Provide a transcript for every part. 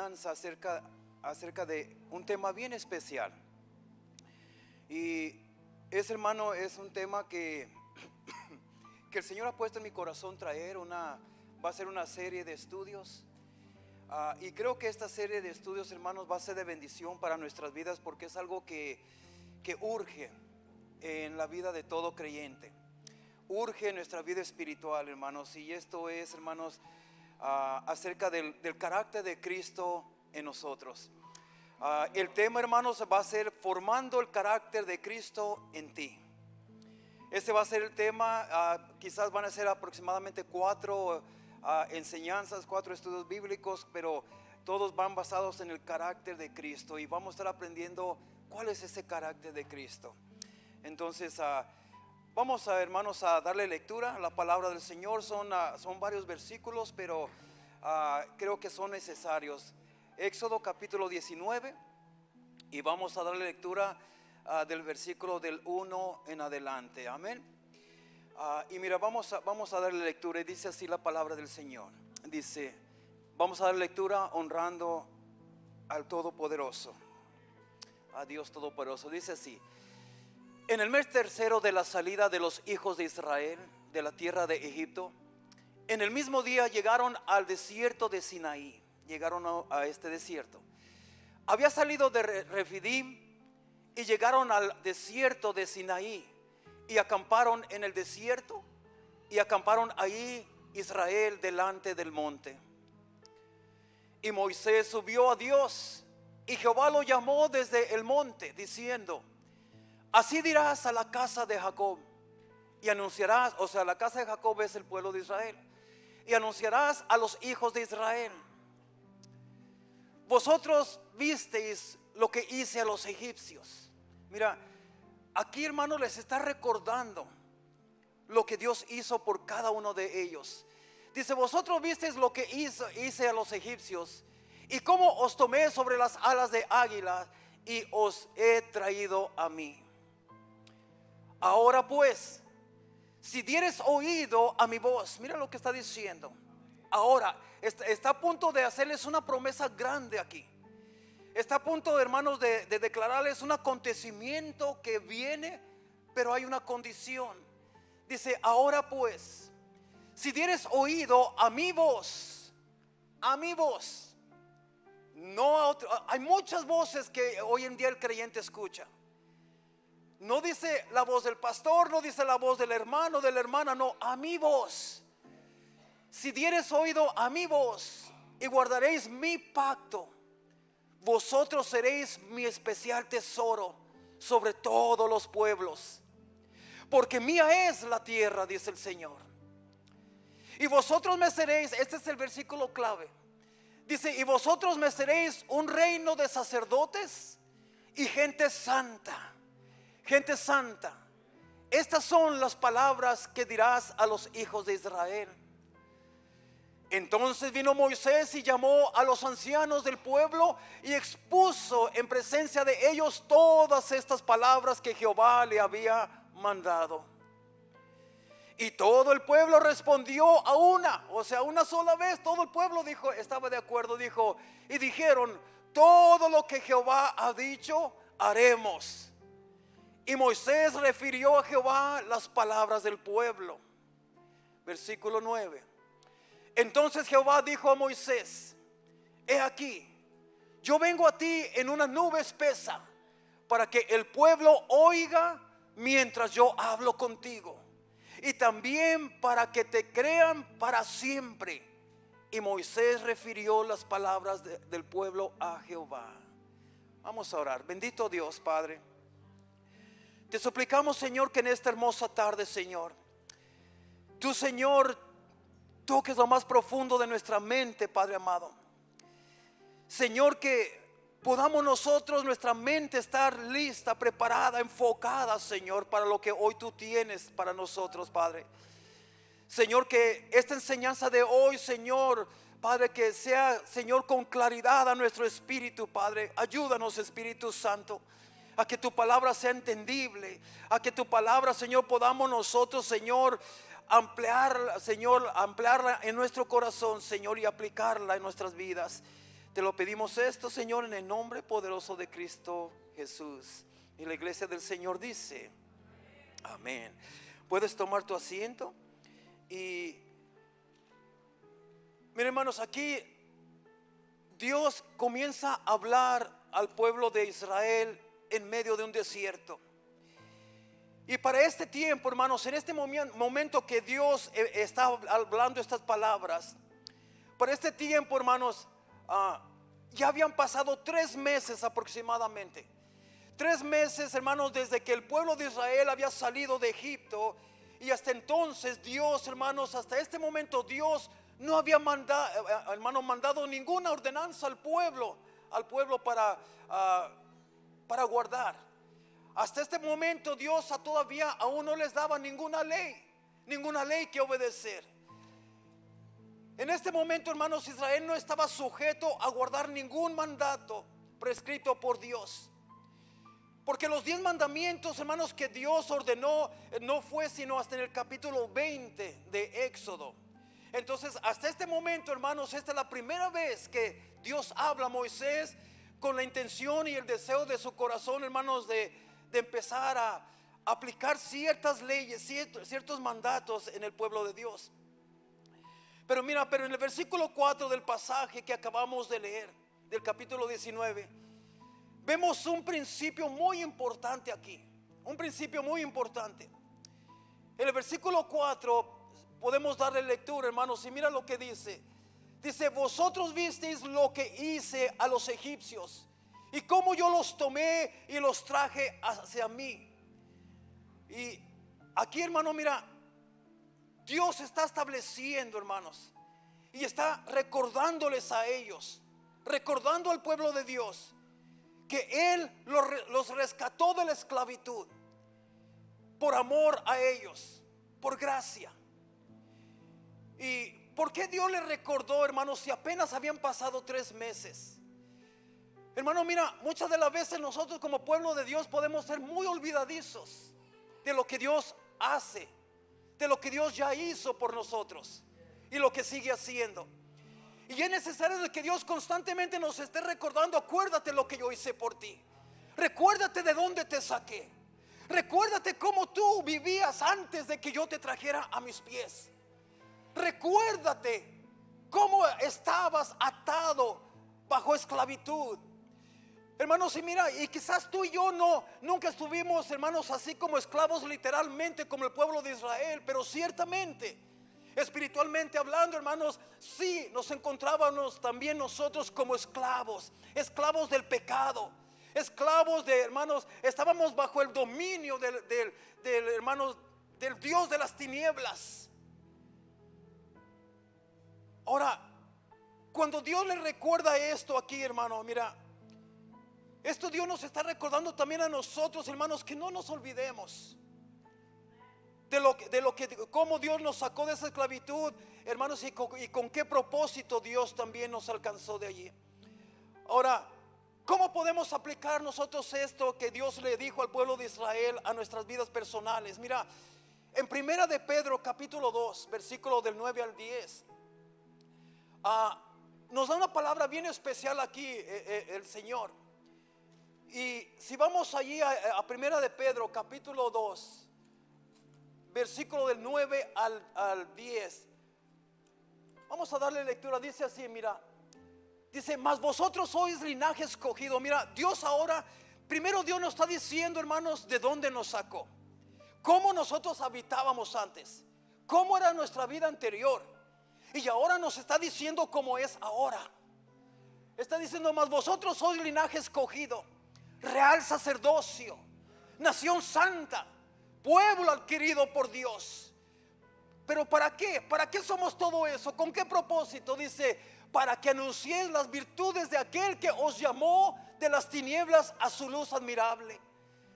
enseñanza acerca de un tema bien especial. Y hermano, es un tema que el Señor ha puesto en mi corazón traer va a ser una serie de estudios. Y creo que esta serie de estudios, hermanos, va a ser de bendición para nuestras vidas, porque es algo que urge en la vida de todo creyente. Urge en nuestra vida espiritual, hermanos. Y esto es, hermanos, acerca del carácter de Cristo en nosotros. El tema, hermanos, va a ser formando el carácter de Cristo en ti. Este va a ser el tema. Quizás van a ser aproximadamente 4 enseñanzas, 4 estudios bíblicos, pero todos van basados en el carácter de Cristo, y vamos a estar aprendiendo cuál es ese carácter de Cristo. Entonces vamos hermanos, a darle lectura a la palabra del Señor. Son varios versículos, pero creo que son necesarios. Éxodo capítulo 19, y vamos a darle lectura del versículo del 1 en adelante. Amén. Y mira, vamos a darle lectura, y dice así la palabra del Señor. Dice, vamos a dar lectura honrando al Todopoderoso, a Dios Todopoderoso. Dice así: en el mes tercero de la salida de los hijos de Israel de la tierra de Egipto, en el mismo día llegaron al desierto de Sinaí. Llegaron a este desierto. Había salido de Refidim y llegaron al desierto de Sinaí, y acamparon en el desierto, y acamparon ahí Israel delante del monte. Y Moisés subió a Dios, y Jehová lo llamó desde el monte, diciendo: así dirás a la casa de Jacob, y anunciarás, o sea, la casa de Jacob es el pueblo de Israel, y anunciarás a los hijos de Israel: vosotros visteis lo que hice a los egipcios. Mira, aquí, hermano, les está recordando lo que Dios hizo por cada uno de ellos. Dice: vosotros visteis lo que hice a los egipcios, y cómo os tomé sobre las alas de águila, y os he traído a mí. Ahora pues, si dieres oído a mi voz. Mira lo que está diciendo. Ahora está a punto de hacerles una promesa grande aquí. Está a punto, hermanos, de declararles un acontecimiento que viene, pero hay una condición. Dice: ahora pues, si dieres oído a mi voz, no a otro. Hay muchas voces que hoy en día el creyente escucha. No dice la voz del pastor, no dice la voz del hermano, de la hermana, no, a mi voz. Si dieres oído a mi voz y guardaréis mi pacto, vosotros seréis mi especial tesoro sobre todos los pueblos, porque mía es la tierra, dice el Señor. Y vosotros me seréis, este es el versículo clave, dice: y vosotros me seréis un reino de sacerdotes y gente santa. Gente santa. Estas son las palabras que dirás a los hijos de Israel. Entonces vino Moisés y llamó a los ancianos del pueblo, y expuso en presencia de ellos todas estas palabras que Jehová le había mandado. Y todo el pueblo respondió a una sola vez. Todo el pueblo dijo, estaba de acuerdo, dijo, y dijeron: todo lo que Jehová ha dicho, haremos. Y Moisés refirió a Jehová las palabras del pueblo. Versículo 9. Entonces Jehová dijo a Moisés: he aquí, yo vengo a ti en una nube espesa, para que el pueblo oiga mientras yo hablo contigo, y también para que te crean para siempre. Y Moisés refirió las palabras del pueblo a Jehová. Vamos a orar. Bendito Dios, Padre, te suplicamos, Señor, que en esta hermosa tarde, Señor, tú, Señor, toques lo más profundo de nuestra mente, Padre amado. Señor, que podamos nosotros, nuestra mente, estar lista, preparada, enfocada, Señor, para lo que hoy tú tienes para nosotros, Padre. Señor, que esta enseñanza de hoy, Señor, Padre, que sea, Señor, con claridad a nuestro espíritu, Padre. Ayúdanos, Espíritu Santo, a que tu palabra sea entendible, a que tu palabra, Señor, podamos nosotros, Señor, ampliarla en nuestro corazón, Señor, y aplicarla en nuestras vidas. Te lo pedimos esto, Señor, en el nombre poderoso de Cristo Jesús. Y la iglesia del Señor dice, amén. Puedes tomar tu asiento. Y miren, hermanos, aquí Dios comienza a hablar al pueblo de Israel en medio de un desierto. Y para este tiempo, hermanos, en este momento que Dios está hablando estas palabras, para este tiempo, hermanos, ya habían pasado 3 meses aproximadamente. 3 meses, hermanos, desde que el pueblo de Israel había salido de Egipto. Y hasta entonces Dios, hermanos, hasta este momento Dios no había mandado ninguna ordenanza al pueblo para guardar. Hasta este momento Dios todavía aún no les daba ninguna ley que obedecer. En este momento, hermanos, Israel no estaba sujeto a guardar ningún mandato prescrito por Dios. Porque los 10 mandamientos, hermanos, que Dios ordenó no fue sino hasta en el capítulo 20 de Éxodo. Entonces, hasta este momento, hermanos, esta es la primera vez que Dios habla a Moisés con la intención y el deseo de su corazón, hermanos, de empezar a aplicar ciertas leyes, ciertos mandatos en el pueblo de Dios. Pero mira, en el versículo 4 del pasaje que acabamos de leer, del capítulo 19, vemos un principio muy importante aquí. Un principio muy importante. En el versículo 4 podemos darle lectura, hermanos, y mira lo que dice. Dice, vosotros visteis lo que hice a los egipcios y cómo yo los tomé y los traje hacia mí. Y aquí, hermano, mira, Dios está estableciendo, hermanos, y está recordándoles a ellos, recordando al pueblo de Dios, que Él los rescató de la esclavitud por amor a ellos, por gracia. ¿Y por qué Dios les recordó, hermanos, si apenas habían pasado 3 meses? Hermano, mira, muchas de las veces nosotros como pueblo de Dios podemos ser muy olvidadizos de lo que Dios hace, de lo que Dios ya hizo por nosotros y lo que sigue haciendo. Y es necesario que Dios constantemente nos esté recordando, acuérdate lo que yo hice por ti. Recuérdate de dónde te saqué. Recuérdate cómo tú vivías antes de que yo te trajera a mis pies. Recuérdate cómo estabas atado bajo esclavitud. Hermanos, y mira, y quizás tú y yo nunca estuvimos, hermanos, así como esclavos literalmente como el pueblo de Israel, pero ciertamente, espiritualmente hablando, hermanos, sí nos encontrábamos también nosotros como esclavos del pecado, esclavos de, hermanos, estábamos bajo el dominio del hermanos, del Dios de las tinieblas. Ahora, cuando Dios le recuerda esto aquí, hermano, mira, esto Dios nos está recordando también a nosotros, hermanos, que no nos olvidemos cómo Dios nos sacó de esa esclavitud, hermanos, y con qué propósito Dios también nos alcanzó de allí. Ahora, ¿cómo podemos aplicar nosotros esto que Dios le dijo al pueblo de Israel a nuestras vidas personales? Mira, en primera de Pedro capítulo 2, versículo del 9 al 10, nos da una palabra bien especial aquí el Señor. Y si vamos allí a primera de Pedro capítulo 2, versículo del 9 al 10, vamos a darle lectura. Dice así, mira, dice, mas vosotros sois linaje escogido. Mira, Dios ahora, primero Dios nos está diciendo, hermanos, de dónde nos sacó, cómo nosotros habitábamos antes, cómo era nuestra vida anterior, y ahora nos está diciendo cómo es ahora. Está diciendo, mas vosotros sois linaje escogido, real sacerdocio, nación santa, pueblo adquirido por Dios. Pero ¿para qué? ¿Para qué somos todo eso? ¿Con qué propósito? Dice, para que anunciéis las virtudes de aquel que os llamó de las tinieblas a su luz admirable.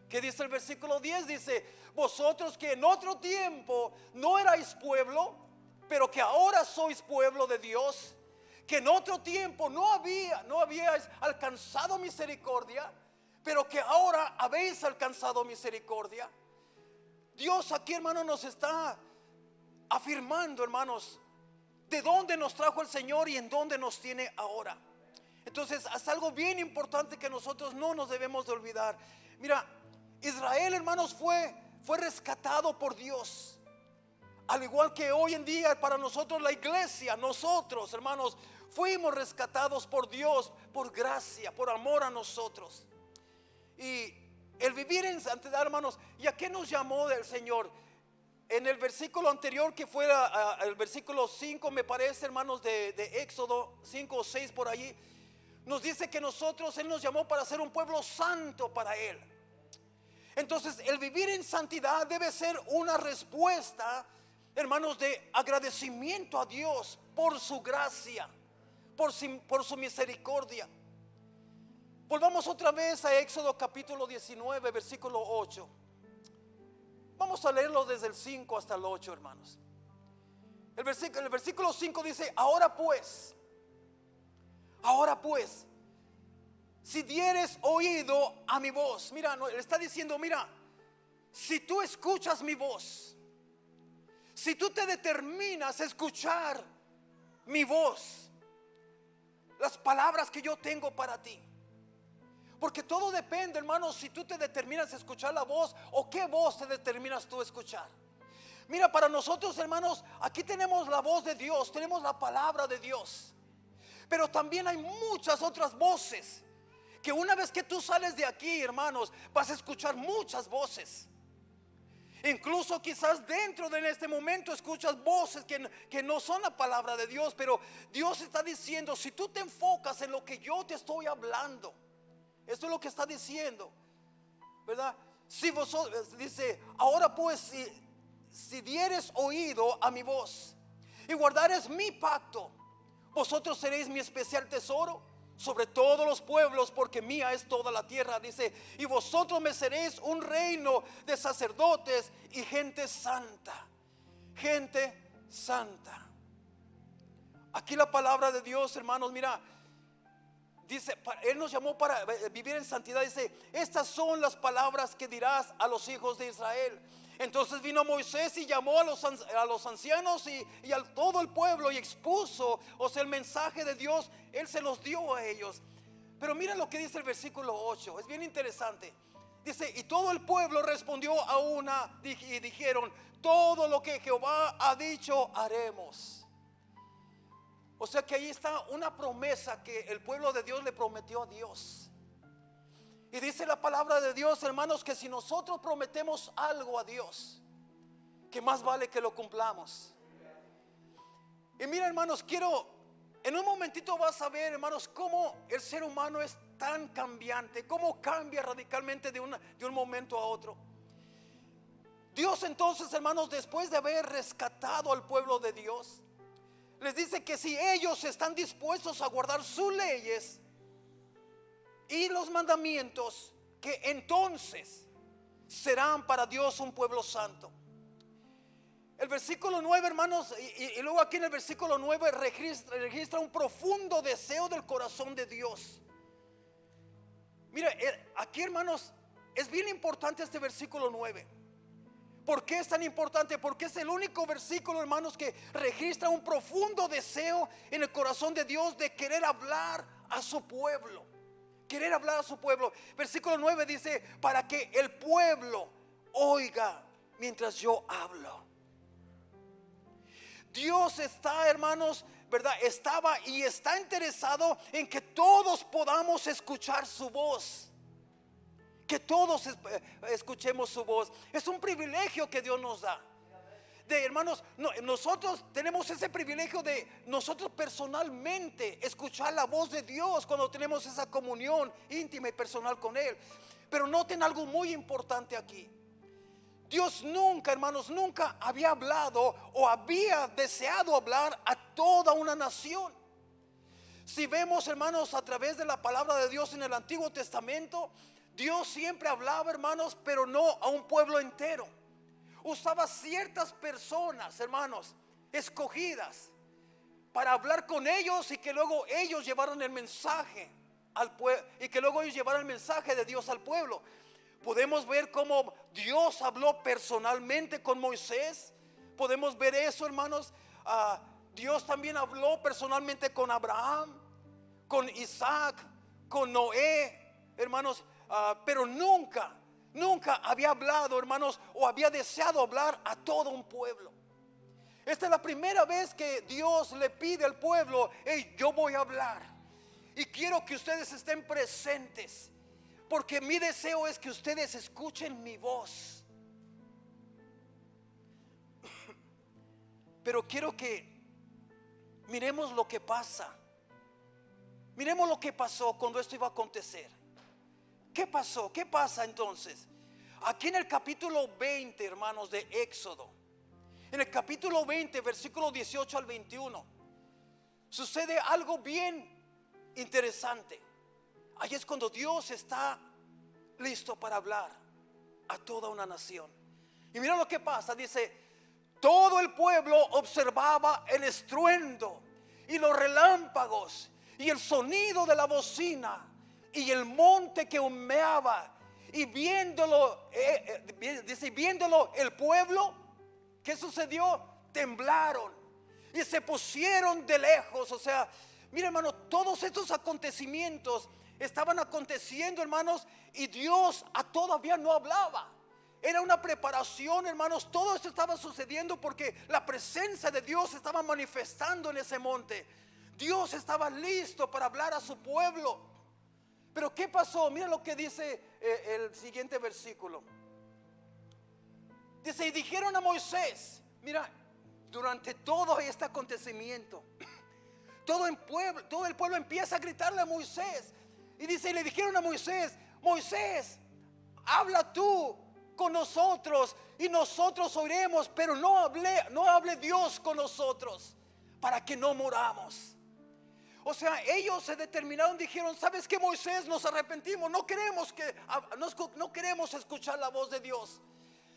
¿Qué dice el versículo 10? Dice, vosotros que en otro tiempo no erais pueblo, pero que ahora sois pueblo de Dios, que en otro tiempo no habíais alcanzado misericordia, pero que ahora habéis alcanzado misericordia. Dios aquí, hermano, nos está afirmando, hermanos, de dónde nos trajo el Señor y en dónde nos tiene ahora. Entonces es algo bien importante que nosotros no nos debemos de olvidar. Mira, Israel, hermanos, fue rescatado por Dios. Al igual que hoy en día para nosotros la iglesia, nosotros, hermanos, fuimos rescatados por Dios, por gracia, por amor a nosotros. Y el vivir en santidad, hermanos, ¿y a qué nos llamó el Señor? En el versículo anterior, que fue el versículo 5, me parece, hermanos, de Éxodo 5 o 6 por allí, nos dice que Él nos llamó para ser un pueblo santo para Él. Entonces el vivir en santidad debe ser una respuesta, hermanos, de agradecimiento a Dios por su gracia, por su misericordia. Volvamos otra vez a Éxodo capítulo 19, versículo 8. Vamos a leerlo desde el 5 hasta el 8, hermanos. El versículo 5 dice: ahora pues, si dieres oído a mi voz. Mira, le está diciendo, mira, si tú escuchas mi voz, si tú te determinas a escuchar mi voz, las palabras que yo tengo para ti. Porque todo depende, hermanos, si tú te determinas a escuchar la voz o qué voz te determinas tú a escuchar. Mira, para nosotros, hermanos, aquí tenemos la voz de Dios, tenemos la palabra de Dios. Pero también hay muchas otras voces que una vez que tú sales de aquí, hermanos, vas a escuchar muchas voces. Incluso quizás dentro de este momento escuchas voces que no son la palabra de Dios, pero Dios está diciendo, si tú te enfocas en lo que yo te estoy hablando, esto es lo que está diciendo, ¿verdad? Si vosotros, dice, ahora pues, si dieres oído a mi voz y guardares mi pacto, vosotros seréis mi especial tesoro sobre todos los pueblos, porque mía es toda la tierra. Dice, y vosotros me seréis un reino de sacerdotes y gente santa. Gente santa. Aquí la palabra de Dios, hermanos, mira, dice, Él nos llamó para vivir en santidad. Dice, estas son las palabras que dirás a los hijos de Israel. Entonces vino Moisés y llamó a los ancianos y a todo el pueblo y expuso, o sea, el mensaje de Dios. Él se los dio a ellos. Pero mira lo que dice el versículo 8, es bien interesante. Dice, y todo el pueblo respondió a una y dijeron, todo lo que Jehová ha dicho haremos. O sea que ahí está una promesa que el pueblo de Dios le prometió a Dios. Y dice la palabra de Dios, hermanos, que si nosotros prometemos algo a Dios, que más vale que lo cumplamos. Y mira, hermanos, en un momentito vas a ver, hermanos, cómo el ser humano es tan cambiante, cómo cambia radicalmente de un momento a otro. Dios entonces, hermanos, después de haber rescatado al pueblo de Dios, les dice que si ellos están dispuestos a guardar sus leyes y los mandamientos, que entonces serán para Dios un pueblo santo. El versículo 9, hermanos, y luego aquí en el versículo 9 registra un profundo deseo del corazón de Dios. Mira, aquí, hermanos, es bien importante este versículo 9. ¿Por qué es tan importante? Porque es el único versículo, hermanos, que registra un profundo deseo en el corazón de Dios de querer hablar a su pueblo. Querer hablar a su pueblo. Versículo 9 dice, para que el pueblo oiga mientras yo hablo. Dios está, hermanos, ¿verdad? Estaba y está interesado en que todos podamos escuchar su voz. Que todos escuchemos su voz. Es un privilegio que Dios nos da. Hermanos, nosotros tenemos ese privilegio de nosotros personalmente escuchar la voz de Dios cuando tenemos esa comunión íntima y personal con Él. Pero noten algo muy importante aquí. Dios nunca, hermanos, nunca había hablado o había deseado hablar a toda una nación. Si vemos, hermanos, a través de la palabra de Dios en el Antiguo Testamento, Dios siempre hablaba, hermanos, pero no a un pueblo entero. Usaba ciertas personas, hermanos, escogidas para hablar con ellos y que luego ellos llevaran el mensaje al pueblo, y que luego ellos llevaran el mensaje de Dios al pueblo. Podemos ver cómo Dios habló personalmente con Moisés. Podemos ver eso, hermanos. Dios también habló personalmente con Abraham, con Isaac, con Noé, hermanos, pero nunca había hablado, hermanos, o había deseado hablar a todo un pueblo. Esta es la primera vez que Dios le pide al pueblo: hey, yo voy a hablar y quiero que ustedes estén presentes, porque mi deseo es que ustedes escuchen mi voz. Pero quiero que miremos lo que pasa. Miremos lo que pasó cuando esto iba a acontecer. ¿Qué pasó? ¿Qué pasa entonces? Aquí en el capítulo 20, hermanos, de Éxodo, en el capítulo 20, versículo 18 al 21, sucede algo bien interesante. Ahí es cuando Dios está listo para hablar a toda una nación. Y mira lo que pasa, dice: todo el pueblo observaba el estruendo y los relámpagos y el sonido de la bocina y el monte que humeaba. Y viéndolo, dice, viéndolo el pueblo, ¿qué sucedió? Temblaron y se pusieron de lejos. O sea, mira, hermano, todos estos acontecimientos estaban aconteciendo, hermanos, y Dios todavía no hablaba. Era una preparación, hermanos. Todo esto estaba sucediendo porque la presencia de Dios estaba manifestando en ese monte. Dios estaba listo para hablar a su pueblo. Pero ¿qué pasó? Mira lo que dice el siguiente versículo. Dice: y dijeron a Moisés, mira, durante todo este acontecimiento, todo el pueblo empieza a gritarle a Moisés. Y dice, y le dijeron a Moisés: Moisés, habla tú con nosotros y nosotros oiremos, pero no hable Dios con nosotros, para que no moramos. O sea, ellos se determinaron, dijeron: ¿sabes qué, Moisés? Nos arrepentimos, no queremos escuchar la voz de Dios.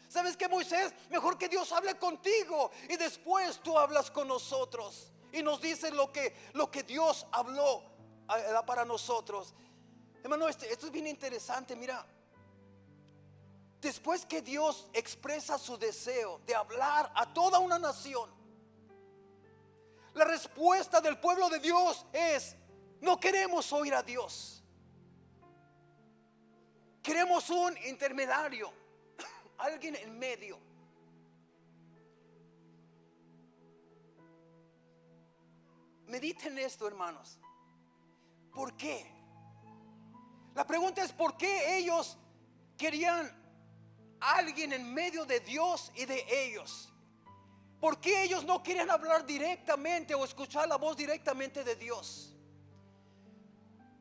¿Sabes qué, Moisés? Mejor que Dios hable contigo y después tú hablas con nosotros y nos dices lo que Dios habló para nosotros. Hermano, esto es bien interesante. Mira, después que Dios expresa su deseo de hablar a toda una nación, la respuesta del pueblo de Dios es: no queremos oír a Dios. Queremos un intermediario, alguien en medio. Mediten esto, hermanos. ¿Por qué? La pregunta es: ¿por qué ellos querían alguien en medio de Dios y de ellos? ¿Por qué ellos no querían hablar directamente o escuchar la voz directamente de Dios?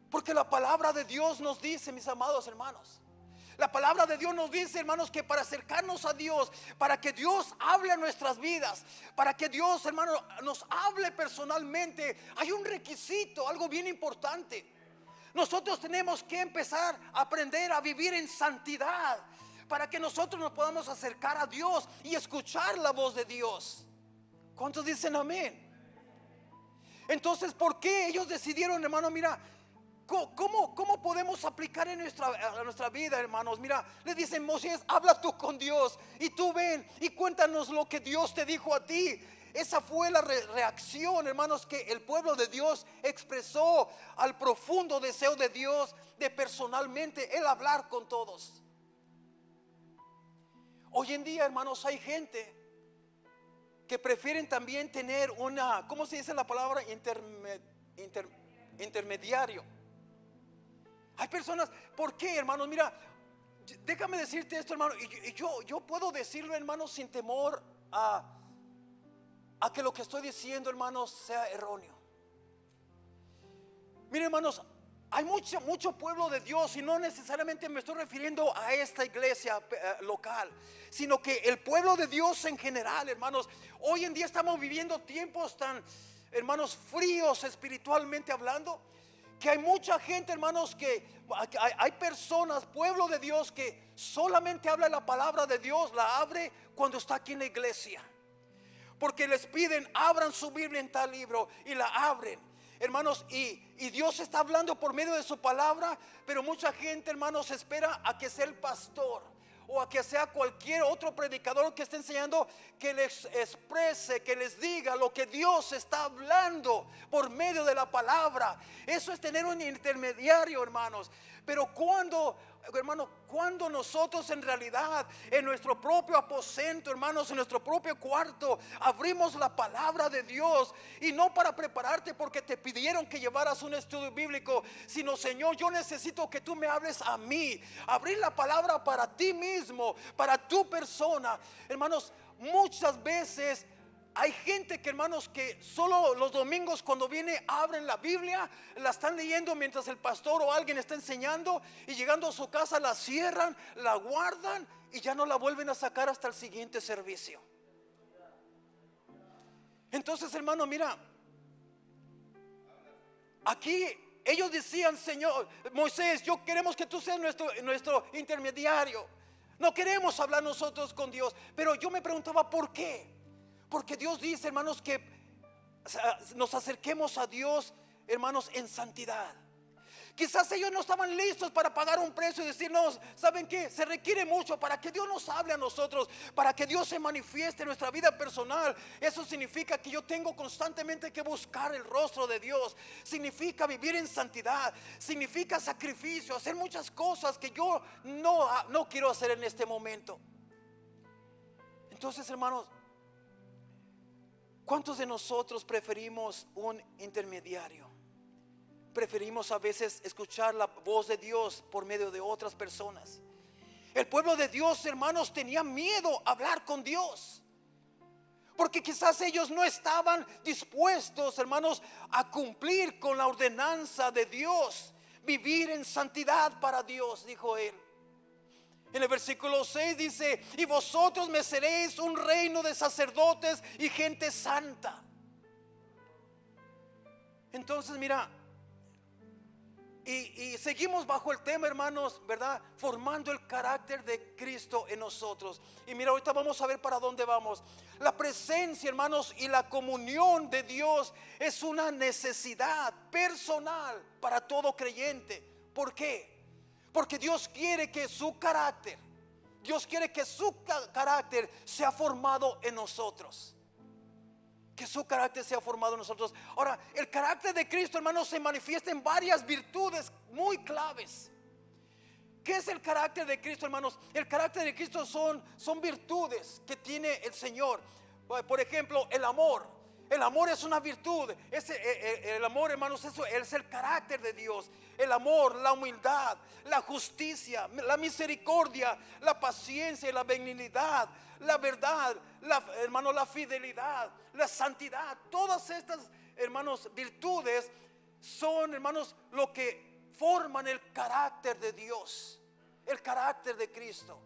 Porque la palabra de Dios nos dice, mis amados hermanos, la palabra de Dios nos dice, hermanos, que para acercarnos a Dios, para que Dios hable a nuestras vidas, para que Dios, hermano, nos hable personalmente, hay un requisito, algo bien importante. Nosotros tenemos que empezar a aprender a vivir en santidad, para que nosotros nos podamos acercar a Dios y escuchar la voz de Dios. ¿Cuántos dicen amén? Entonces, ¿por qué ellos decidieron, hermano? Mira, ¿cómo podemos aplicar a nuestra vida, hermanos? Mira, le dicen: Moisés, habla tú con Dios y tú ven y cuéntanos lo que Dios te dijo a ti. Esa fue la reacción, hermanos, que el pueblo de Dios expresó al profundo deseo de Dios de personalmente Él hablar con todos. Hoy en día, hermanos, hay gente que prefieren también tener una, ¿cómo se dice la palabra? Intermediario. Hay personas, ¿por qué, hermanos? Mira, déjame decirte esto, hermano, y yo puedo decirlo, hermanos, sin temor a que lo que estoy diciendo, hermanos, sea erróneo. Miren, hermanos, hay mucho pueblo de Dios, y no necesariamente me estoy refiriendo a esta iglesia local, sino que el pueblo de Dios en general, hermanos. Hoy en día estamos viviendo tiempos tan, hermanos, fríos espiritualmente hablando, que hay mucha gente, hermanos, que hay personas, pueblo de Dios, que solamente habla la palabra de Dios, la abre cuando está aquí en la iglesia, porque les piden: abran su Biblia en tal libro, y la abren, hermanos, y Dios está hablando por medio de su palabra. Pero mucha gente, hermanos, espera a que sea el pastor o a que sea cualquier otro predicador que esté enseñando, que les exprese, que les diga lo que Dios está hablando por medio de la palabra. Eso es tener un intermediario, hermanos. Pero cuando nosotros en realidad en nuestro propio aposento, hermanos, en nuestro propio cuarto, abrimos la palabra de Dios, y no para prepararte porque te pidieron que llevaras un estudio bíblico, sino: Señor, yo necesito que tú me hables a mí. Abrir la palabra para ti mismo, para tu persona. Hermanos, muchas veces hay gente que, hermanos, que solo los domingos cuando viene abren la Biblia, la están leyendo mientras el pastor o alguien está enseñando, y llegando a su casa la cierran, la guardan y ya no la vuelven a sacar hasta el siguiente servicio. Entonces, hermano, mira, aquí ellos decían: Señor, Moisés, yo queremos que tú seas nuestro intermediario. No queremos hablar nosotros con Dios. Pero yo me preguntaba, ¿por qué? Porque Dios dice, hermanos, que nos acerquemos a Dios, hermanos, en santidad. Quizás ellos no estaban listos para pagar un precio y decirnos: ¿saben qué? Se requiere mucho para que Dios nos hable a nosotros, para que Dios se manifieste en nuestra vida personal. Eso significa que yo tengo constantemente que buscar el rostro de Dios. Significa vivir en santidad. Significa sacrificio, hacer muchas cosas que yo no quiero hacer en este momento. Entonces, hermanos, ¿cuántos de nosotros preferimos un intermediario? Preferimos a veces escuchar la voz de Dios por medio de otras personas. El pueblo de Dios, hermanos, tenía miedo a hablar con Dios, porque quizás ellos no estaban dispuestos, hermanos, a cumplir con la ordenanza de Dios. Vivir en santidad para Dios, dijo él. En el versículo 6 dice: y vosotros me seréis un reino de sacerdotes y gente santa. Entonces, mira, y seguimos bajo el tema, hermanos, ¿verdad? Formando el carácter de Cristo en nosotros. Y mira, ahorita vamos a ver para dónde vamos. La presencia, hermanos, y la comunión de Dios es una necesidad personal para todo creyente. ¿Por qué? Porque Dios quiere que su carácter sea formado en nosotros. Que su carácter sea formado en nosotros. Ahora, el carácter de Cristo, hermanos, se manifiesta en varias virtudes muy claves. ¿Qué es el carácter de Cristo, hermanos? El carácter de Cristo son virtudes que tiene el Señor. Por ejemplo, el amor. El amor es una virtud. El amor, hermanos, eso es el carácter de Dios. El amor, la humildad, la justicia, la misericordia, la paciencia y la benignidad, la verdad, hermanos, la fidelidad, la santidad. Todas estas, hermanos, virtudes son, hermanos, lo que forman el carácter de Dios, el carácter de Cristo.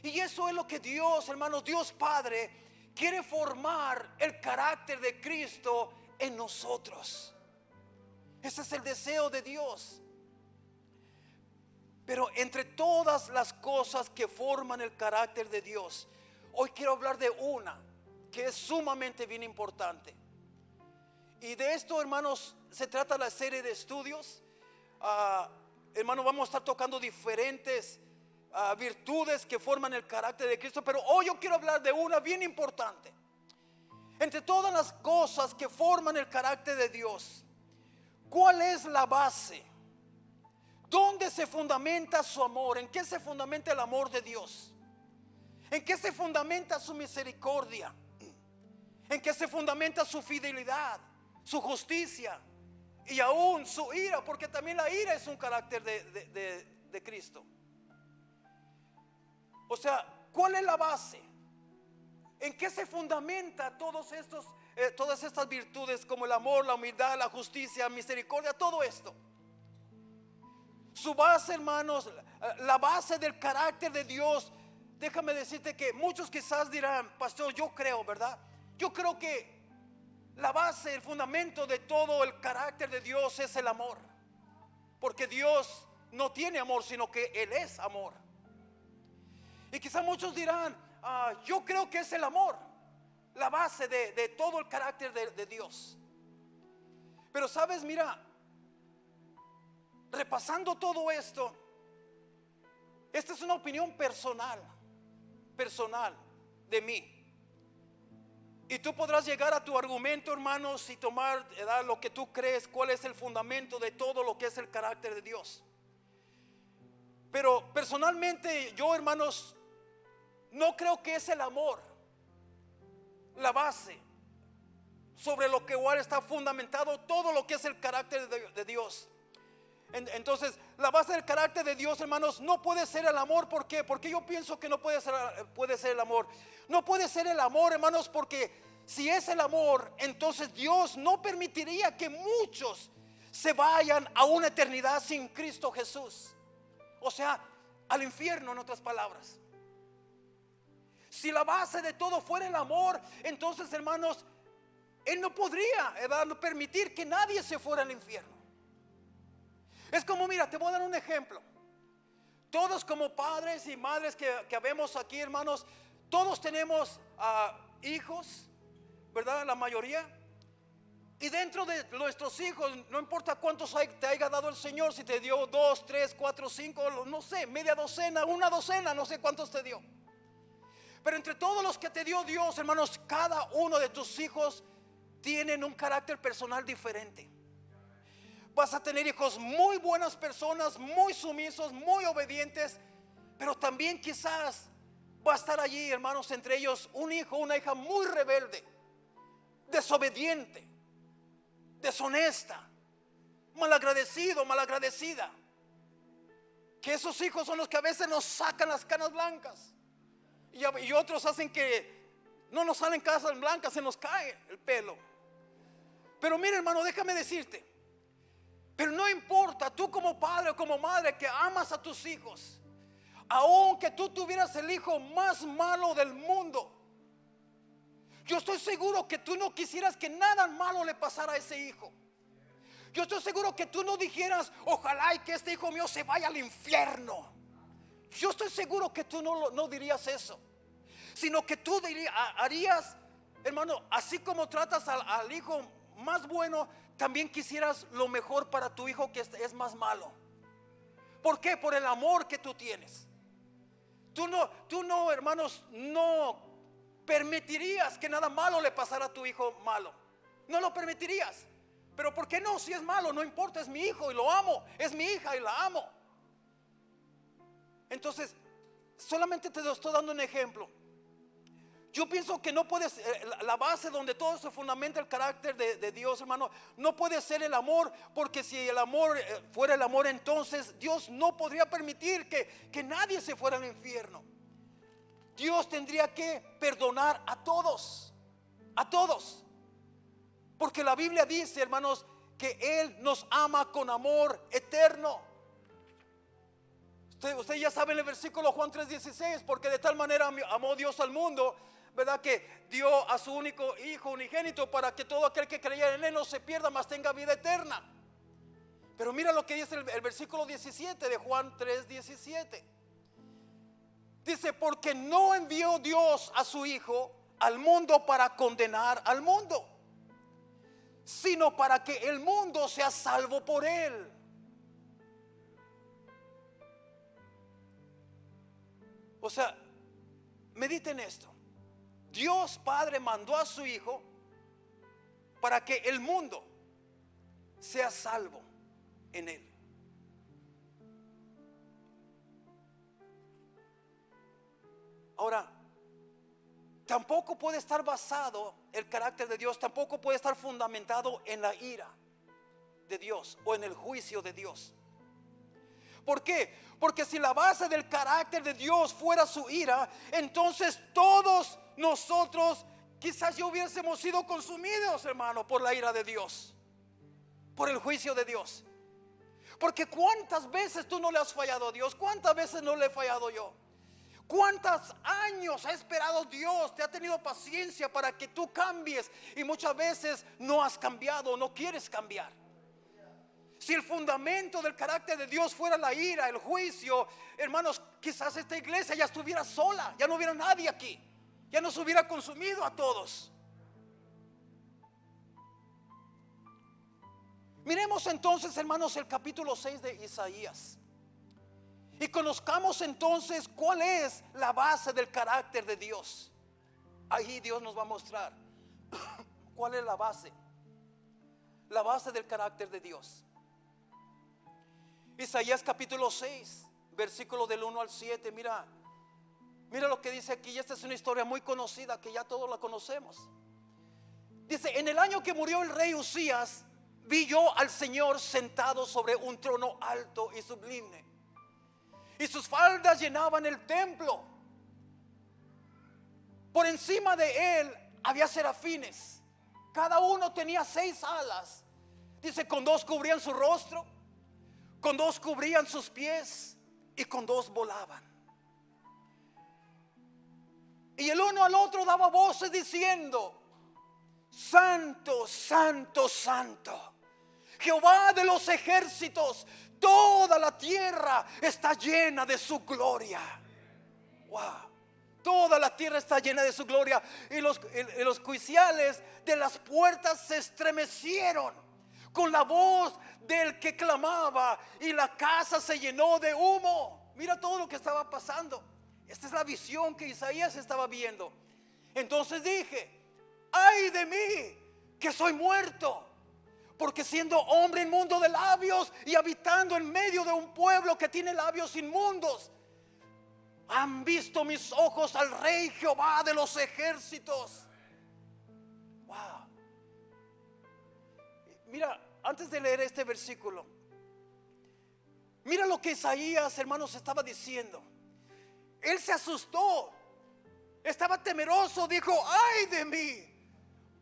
Y eso es lo que Dios, hermanos, Dios Padre quiere formar, el carácter de Cristo en nosotros. Ese es el deseo de Dios. Pero entre todas las cosas que forman el carácter de Dios, hoy quiero hablar de una que es sumamente bien importante. Y de esto, hermanos, se trata la serie de estudios. Hermanos, vamos a estar tocando diferentes virtudes que forman el carácter de Cristo, pero hoy yo quiero hablar de una bien importante. Entre todas las cosas que forman el carácter de Dios, ¿cuál es la base? ¿Dónde se fundamenta su amor? ¿En qué se fundamenta el amor de Dios? ¿En qué se fundamenta su misericordia? ¿En qué se fundamenta su fidelidad, su justicia y aún su ira? Porque también la ira es un carácter de Cristo. O sea, ¿cuál es la base? ¿En qué se fundamenta todas estas virtudes, como el amor, la humildad, la justicia, misericordia, todo esto? Su base, hermanos, la base del carácter de Dios. Déjame decirte que muchos quizás dirán: pastor, yo creo, ¿verdad? Yo creo que la base, el fundamento de todo el carácter de Dios es el amor. Porque Dios no tiene amor, sino que Él es amor. Y quizás muchos dirán: yo creo que es el amor la base de todo el carácter de Dios. Pero sabes, mira, repasando todo esto, Esta es una opinión personal de mí. Y tú podrás llegar a tu argumento, hermanos, y tomar lo que tú crees, cuál es el fundamento de todo lo que es el carácter de Dios. Pero personalmente yo, hermanos, no creo que es el amor la base sobre lo que igual está fundamentado todo lo que es el carácter de Dios. Entonces, la base del carácter de Dios, hermanos, no puede ser el amor. ¿Por qué? Porque yo pienso que no puede ser el amor. No puede ser el amor, hermanos, porque si es el amor, entonces Dios no permitiría que muchos se vayan a una eternidad sin Cristo Jesús. O sea, al infierno, en otras palabras. Si la base de todo fuera el amor, entonces, hermanos, Él no podría permitir que nadie se fuera al infierno. Es como, mira, te voy a dar un ejemplo. Todos como padres y madres que vemos aquí, hermanos, todos tenemos hijos, ¿verdad? La mayoría. Y dentro de nuestros hijos, no importa cuántos te haya dado el Señor, si te dio 2, 3, 4, 5, no sé, media docena, una docena, no sé cuántos te dio. Pero entre todos los que te dio Dios, hermanos, cada uno de tus hijos tienen un carácter personal diferente. Vas a tener hijos muy buenas personas, muy sumisos, muy obedientes, pero también quizás va a estar allí, hermanos, entre ellos un hijo, una hija muy rebelde, desobediente, deshonesta, malagradecido, malagradecida. Que esos hijos son los que a veces nos sacan las canas blancas y otros hacen que no nos salen canas blancas, se nos cae el pelo. Pero mira, hermano, déjame decirte, pero no importa, tú como padre o como madre que amas a tus hijos, aunque tú tuvieras el hijo más malo del mundo, yo estoy seguro que tú no quisieras que nada malo le pasara a ese hijo. Yo estoy seguro que tú no dijeras, ojalá y que este hijo mío se vaya al infierno. Yo estoy seguro que tú no dirías eso, sino que tú harías, hermano, así como tratas al hijo más bueno, también quisieras lo mejor para tu hijo que es más malo. ¿Por qué? Por el amor que tú tienes. Tú no, hermanos, no permitirías que nada malo le pasara a tu hijo malo. No lo permitirías. Pero ¿por qué no? Si es malo, no importa, es mi hijo y lo amo. Es mi hija y la amo. Entonces, solamente te estoy dando un ejemplo. Yo pienso que no puedes, la base donde todo se fundamenta el carácter de Dios, hermano, no puede ser el amor, porque si el amor fuera el amor, entonces Dios no podría permitir que nadie se fuera al infierno. Dios tendría que perdonar a todos, porque la Biblia dice, hermanos, que Él nos ama con amor eterno. Usted ya sabe en el versículo Juan 3:16, porque de tal manera amó Dios al mundo, ¿verdad? Que dio a su único hijo unigénito para que todo aquel que creyera en Él no se pierda, mas tenga vida eterna. Pero mira lo que dice el versículo 17 de Juan 3:17. Dice, porque no envió Dios a su hijo al mundo para condenar al mundo, sino para que el mundo sea salvo por él. O sea, mediten esto. Dios Padre mandó a su Hijo para que el mundo sea salvo en Él. Ahora, tampoco puede estar basado el carácter de Dios, tampoco puede estar fundamentado en la ira de Dios o en el juicio de Dios. ¿Por qué? Porque si la base del carácter de Dios fuera su ira, entonces todos nosotros quizás ya hubiésemos sido consumidos, hermano, por la ira de Dios, por el juicio de Dios. Porque cuántas veces tú no le has fallado a Dios, cuántas veces no le he fallado yo. ¿Cuántos años ha esperado Dios? Te ha tenido paciencia para que tú cambies y muchas veces no has cambiado, no quieres cambiar. Si el fundamento del carácter de Dios fuera la ira, el juicio, hermanos, quizás esta iglesia ya estuviera sola, ya no hubiera nadie aquí, ya nos hubiera consumido a todos. Miremos entonces, hermanos, el capítulo 6 de Isaías. y conozcamos entonces cuál es la base del carácter de Dios. Ahí Dios nos va a mostrar cuál es la base del carácter de Dios. Isaías capítulo 6, versículo del 1 al 7. Mira lo que dice aquí. Esta es una historia muy conocida que ya todos la conocemos. Dice: en el año que murió el rey Usías, vi yo al Señor sentado sobre un trono alto y sublime, y sus faldas llenaban el templo. Por encima de él había serafines, cada uno tenía 6 alas. Dice: con 2 cubrían su rostro, con 2 cubrían sus pies, y con 2 volaban. Y el uno al otro daba voces diciendo: Santo, santo, santo, Jehová de los ejércitos, toda la tierra está llena de su gloria. Wow. Toda la tierra está llena de su gloria. Y los juiciales de las puertas se estremecieron con la voz del que clamaba, y la casa se llenó de humo. Mira todo lo que estaba pasando. Esta es la visión que Isaías estaba viendo. Entonces dije: ay de mí, que soy muerto, porque siendo hombre inmundo de labios y habitando en medio de un pueblo que tiene labios inmundos, han visto mis ojos al Rey Jehová de los ejércitos. Wow. Mira, antes de leer este versículo, mira lo que Isaías, hermanos, estaba diciendo. Él se asustó, estaba temeroso, dijo: ay de mí.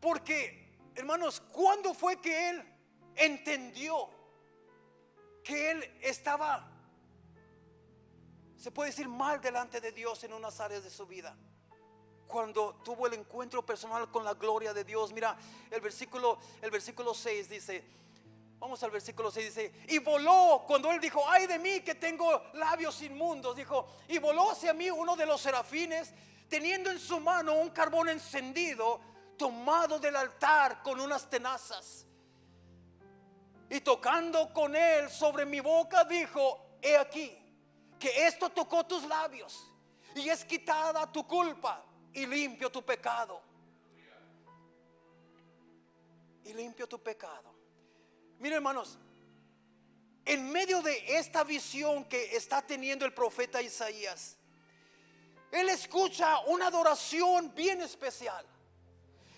Porque, hermanos, ¿cuándo fue que él entendió que él estaba, se puede decir, mal delante de Dios en unas áreas de su vida? Cuando tuvo el encuentro personal con la gloria de Dios. Mira el versículo 6 dice, vamos al versículo 6, dice: y voló, cuando él dijo: ay de mí que tengo labios inmundos, dijo: y voló hacia mí uno de los serafines, teniendo en su mano un carbón encendido, tomado del altar con unas tenazas, y tocando con él sobre mi boca, dijo: he aquí que esto tocó tus labios, y es quitada tu culpa, y limpio tu pecado. Y limpio tu pecado. Miren, hermanos, en medio de esta visión que está teniendo el profeta Isaías, él escucha una adoración bien especial.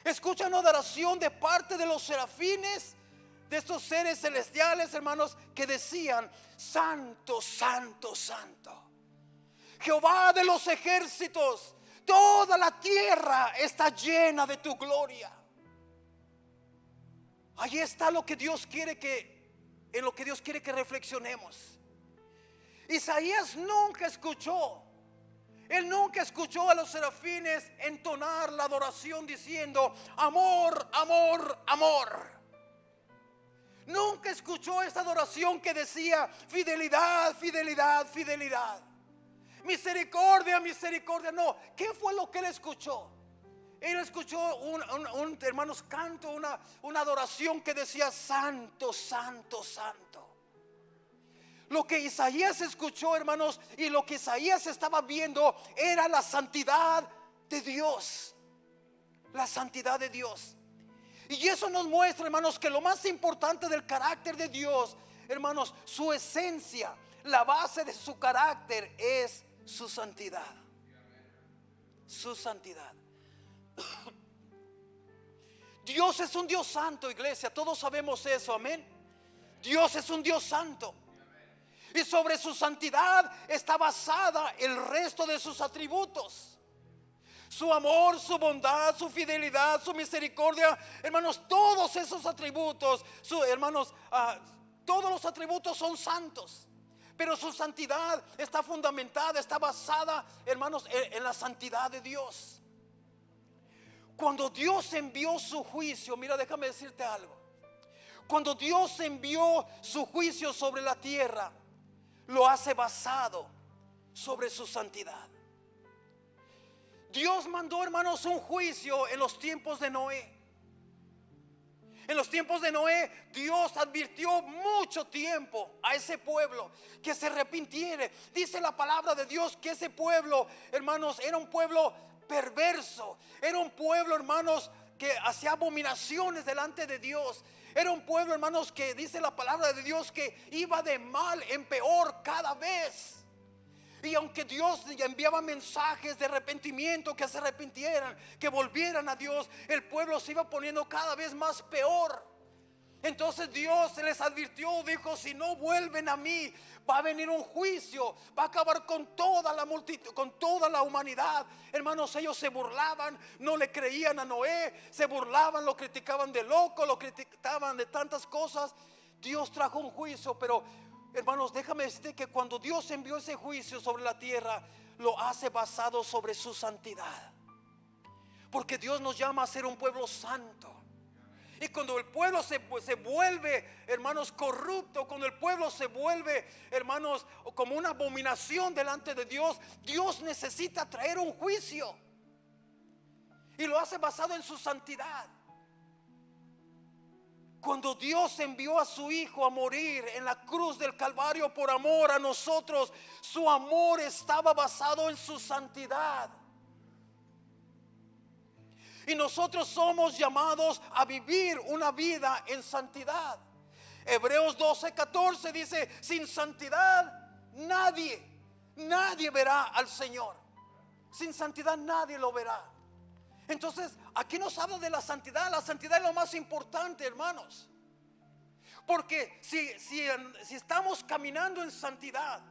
Escucha una adoración de parte de los serafines, de estos seres celestiales, hermanos, que decían: santo, santo, santo, Jehová de los ejércitos, toda la tierra está llena de tu gloria. Ahí está lo que Dios quiere en lo que Dios quiere que reflexionemos. Isaías nunca escuchó, él nunca escuchó a los serafines entonar la adoración diciendo: amor, amor, amor. Nunca escuchó esta adoración que decía: fidelidad, fidelidad, fidelidad, misericordia, misericordia. No, ¿qué fue lo que él escuchó? Él escuchó un hermanos, canto, una adoración que decía: santo, santo, santo. Lo que Isaías escuchó, hermanos, y lo que Isaías estaba viendo era la santidad de Dios. La santidad de Dios. Y eso nos muestra, hermanos, que lo más importante del carácter de Dios, hermanos, su esencia, la base de su carácter es su santidad. Su santidad. Dios es un Dios santo, iglesia. Todos sabemos eso, amén. Dios es un Dios santo. Y sobre su santidad está basada el resto de sus atributos: su amor, su bondad, su fidelidad, su misericordia. Hermanos, todos esos atributos, todos los atributos son santos. Pero su santidad está fundamentada, está basada, hermanos, en la santidad de Dios. Cuando Dios envió su juicio, mira, déjame decirte algo. Cuando Dios envió su juicio sobre la tierra, lo hace basado sobre su santidad. Dios mandó, hermanos, un juicio en los tiempos de Noé. En los tiempos de Noé, Dios advirtió mucho tiempo a ese pueblo que se arrepintiera. Dice la palabra de Dios que ese pueblo, hermanos, era un pueblo perverso. Era un pueblo, hermanos, que hacía abominaciones delante de Dios. Era un pueblo, hermanos, que dice la palabra de Dios que iba de mal en peor cada vez. Y aunque Dios enviaba mensajes de arrepentimiento, que se arrepintieran, que volvieran a Dios, el pueblo se iba poniendo cada vez más peor. Entonces Dios les advirtió, dijo: si no vuelven a mí, va a venir un juicio, va a acabar con toda la multitud, con toda la humanidad. Hermanos, ellos se burlaban, no le creían a Noé, se burlaban, lo criticaban de loco, lo criticaban de tantas cosas. Dios trajo un juicio, pero hermanos, déjame decirte que cuando Dios envió ese juicio sobre la tierra, lo hace basado sobre su santidad. Porque Dios nos llama a ser un pueblo santo. Y cuando el pueblo se vuelve, hermanos, corrupto, cuando el pueblo se vuelve, hermanos, como una abominación delante de Dios, Dios necesita traer un juicio. Y lo hace basado en su santidad. Cuando Dios envió a su Hijo a morir en la cruz del Calvario por amor a nosotros, su amor estaba basado en su santidad. Y nosotros somos llamados a vivir una vida en santidad. Hebreos 12:14 dice: sin santidad nadie verá al Señor. Sin santidad nadie lo verá. Entonces aquí nos habla de la santidad. La santidad es lo más importante, hermanos. Porque si estamos caminando en santidad,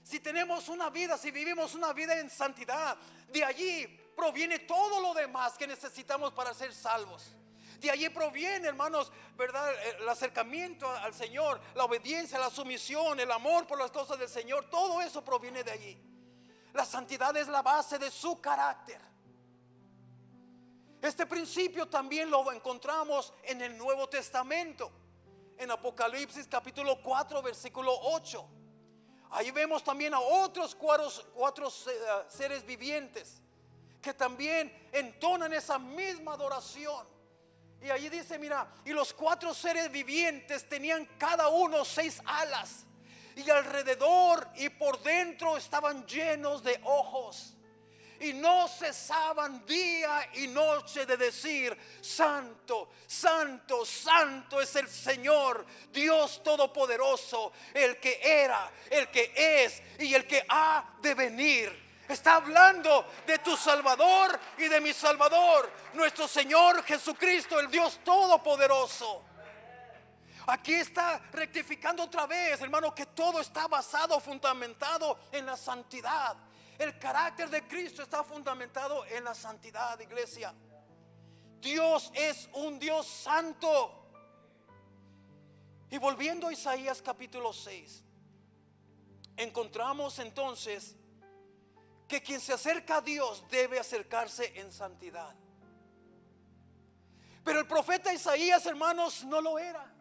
si tenemos una vida, si vivimos una vida en santidad, de allí proviene todo lo demás que necesitamos para ser salvos. De allí proviene, hermanos, ¿verdad?, el acercamiento al Señor, la obediencia, la sumisión, el amor por las cosas del Señor. Todo eso proviene de allí. La santidad es la base de su carácter. Este principio también lo encontramos en el Nuevo Testamento, en Apocalipsis capítulo 4 versículo 8. Ahí vemos también a otros cuatro seres vivientes que también entonan esa misma adoración. Y ahí dice, mira, y los 4 seres vivientes tenían cada uno 6 alas, y alrededor y por dentro estaban llenos de ojos. Y no cesaban día y noche de decir: santo, santo, santo es el Señor, Dios Todopoderoso, el que era, el que es y el que ha de venir. Está hablando de tu Salvador y de mi Salvador, nuestro Señor Jesucristo, el Dios Todopoderoso. Aquí está rectificando otra vez, hermano, que todo está basado, fundamentado en la santidad. El carácter de Cristo está fundamentado en la santidad, iglesia. Dios es un Dios santo. Y volviendo a Isaías capítulo 6, encontramos entonces que quien se acerca a Dios debe acercarse en santidad. Pero el profeta Isaías, hermanos, no lo era.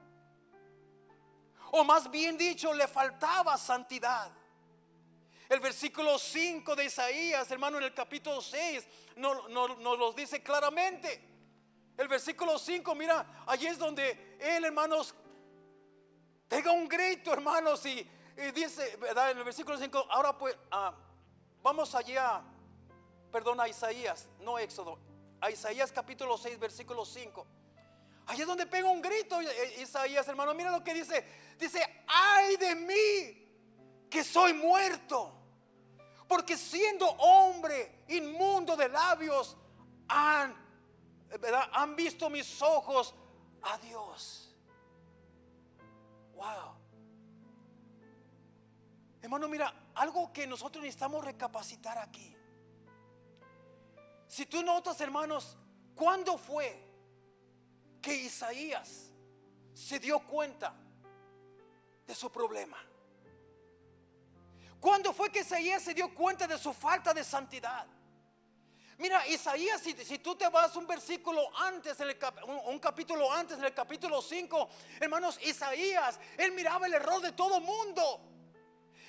O más bien dicho, le faltaba santidad. El versículo 5 de Isaías, hermano, en el capítulo 6 nos lo dice claramente. El versículo 5, mira, allí es donde él, hermanos, pega un grito, hermanos, y dice, ¿verdad? En el versículo 5, ahora pues, vamos allá, a Isaías, no Éxodo, a Isaías capítulo 6, versículo 5. Allí es donde pega un grito Isaías, hermano. Mira lo que dice. Dice: ay de mí, que soy muerto, porque siendo hombre inmundo de labios, han visto mis ojos a Dios. Wow. Hermano, mira, algo que nosotros necesitamos recapacitar aquí. Si tú notas, hermanos, ¿cuándo fue que Isaías se dio cuenta de su problema? ¿Cuándo fue que Isaías se dio cuenta de su falta de santidad? Mira, Isaías, si tú te vas un versículo antes, un capítulo antes, en el capítulo 5, hermanos, Isaías, él miraba el error de todo mundo.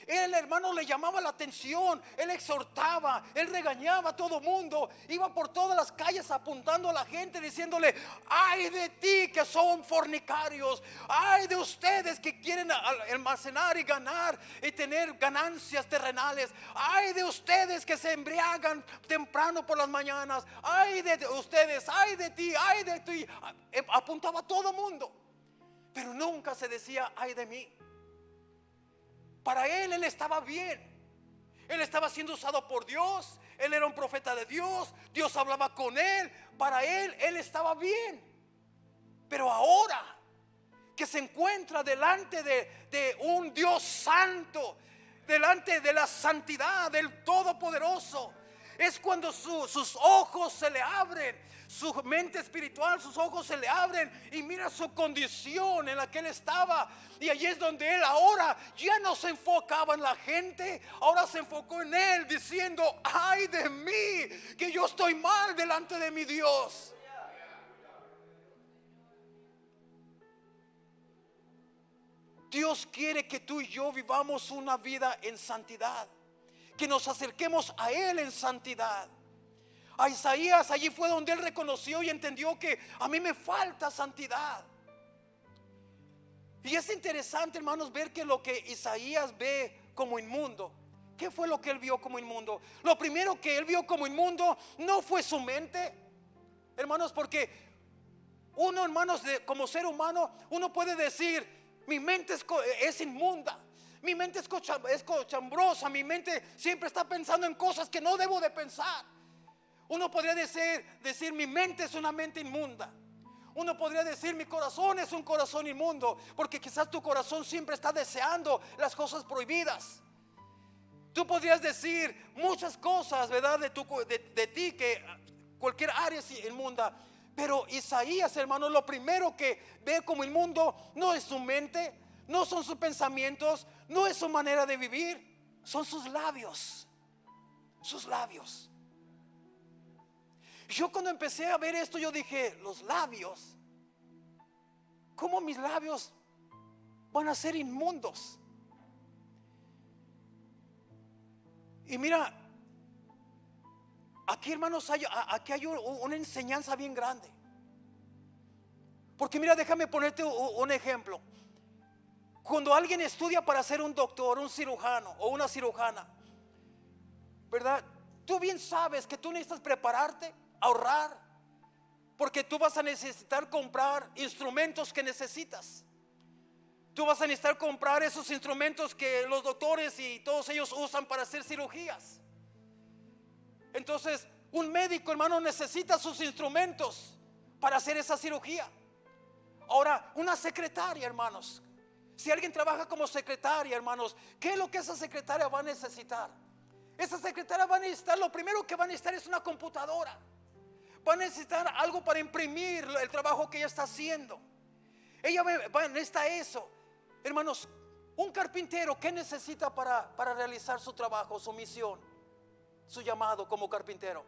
Él, hermano, le llamaba la atención. Él exhortaba, él regañaba a todo mundo. Iba por todas las calles apuntando a la gente, diciéndole: ay de ti que son fornicarios, ay de ustedes que quieren almacenar y ganar y tener ganancias terrenales, ay de ustedes que se embriagan temprano por las mañanas, ay de ustedes, ay de ti, ay de ti. Apuntaba a todo mundo, pero nunca se decía: ay de mí. Para él estaba bien. Él estaba siendo usado por Dios. Él era un profeta de Dios. Dios hablaba con él. Para él estaba bien. Pero ahora que se encuentra delante de un Dios santo, delante de la santidad del Todopoderoso, es cuando sus ojos se le abren. Su mente espiritual, sus ojos se le abren y mira su condición en la que él estaba. Y allí es donde él ahora ya no se enfocaba en la gente, ahora se enfocó en él, diciendo: ay de mí, que yo estoy mal delante de mi Dios. Dios quiere que tú y yo vivamos una vida en santidad, que nos acerquemos a Él en santidad. A Isaías, allí fue donde él reconoció y entendió que a mí me falta santidad. Y es interesante, hermanos, ver que lo que Isaías ve como inmundo, ¿qué fue lo que él vio como inmundo? Lo primero que él vio como inmundo no fue su mente, hermanos, porque uno, hermanos, como ser humano, uno puede decir: mi mente es inmunda, mi mente es cochambrosa, mi mente siempre está pensando en cosas que no debo de pensar. Uno podría decir: mi mente es una mente inmunda. Uno podría decir: mi corazón es un corazón inmundo, porque quizás tu corazón siempre está deseando las cosas prohibidas. Tú podrías decir muchas cosas, ¿verdad? De ti, que cualquier área es inmunda. Pero Isaías, hermano, lo primero que ve como inmundo no es su mente, no son sus pensamientos, no es su manera de vivir, son sus labios. Sus labios. Yo cuando empecé a ver esto, yo dije: los labios, ¿cómo mis labios van a ser inmundos? Y mira, aquí, hermanos, aquí hay una enseñanza bien grande. Porque mira, déjame ponerte un ejemplo. Cuando alguien estudia para ser un doctor, un cirujano o una cirujana, ¿verdad? Tú bien sabes que tú necesitas prepararte, ahorrar, porque tú vas a necesitar comprar instrumentos que necesitas. Tú vas a necesitar comprar esos instrumentos que los doctores y todos ellos usan para hacer cirugías. Entonces, un médico, hermano, necesita sus instrumentos para hacer esa cirugía. Ahora, una secretaria, hermanos, si alguien trabaja como secretaria, hermanos, ¿qué es lo que esa secretaria va a necesitar? Esa secretaria va a necesitar, lo primero que va a necesitar es una computadora. Va a necesitar algo para imprimir el trabajo que ella está haciendo. Ella va a necesitar eso. Hermanos, un carpintero, ¿qué necesita para realizar su trabajo, su misión, su llamado como carpintero?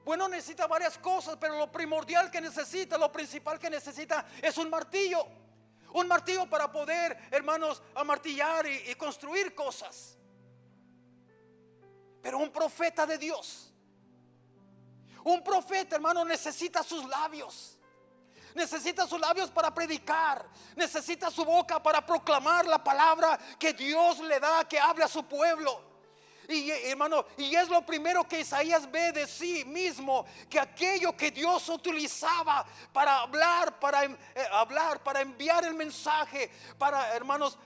Bueno, necesita varias cosas, pero lo primordial que necesita, lo principal que necesita es un martillo. Un martillo para poder, hermanos, amartillar y construir cosas. Pero un profeta de Dios, un profeta, hermano, necesita sus labios. Necesita sus labios para predicar. Necesita su boca para proclamar la palabra que Dios le da, que hable a su pueblo. Y hermano, y es lo primero que Isaías ve de sí mismo, que aquello que Dios utilizaba para hablar, para enviar el mensaje, para, hermanos,